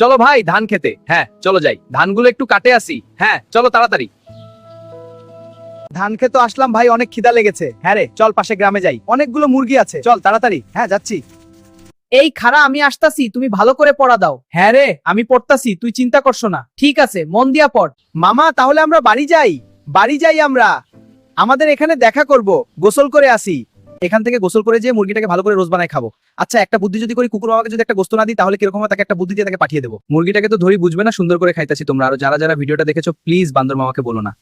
চলো ভাই ধান খেতে। হ্যাঁ চলো যাই, ধানগুলো একটু কাটে আসি। হ্যাঁ চলো তাড়াতাড়ি। ধান খেতে আসলাম ভাই, অনেক খিদা লেগেছে। হ্যাঁ রে, চল পাশে গ্রামে যাই, অনেকগুলো মুরগি আছে, চল তাড়াতাড়ি। হ্যাঁ যাচ্ছি। এই খারা, আমি আসতাছি, তুমি ভালো করে পড়া দাও। হ্যাঁ রে, আমি পড়তাছি, তুই চিন্তা করছো না। ঠিক আছে, মন দিয়া পড়। মামা তাহলে আমরা বাড়ি যাই। বাড়ি যাই আমরা, আমাদের এখানে দেখা করব, গোসল করে আসি। এখান থেকে গোসল করে যে মুরগিটাকে ভালো করে রোজ বানায় খাবো। আচ্ছা একটা বুদ্ধি যদি করি, কুকুর বাবাকে যদি একটা গোস্ত না দিই তাহলে কিরকম হয়, তাকে একটা বুদ্ধি দিয়ে তাকে পাঠিয়ে দেবো। মুরগিটাকে তো ধরি বুঝবে না, সুন্দর করে খাইতাছি। তোমরা আরো যারা যারা ভিডিওটা দেখেছো প্লিজ বান্দর মামাকে বলো না।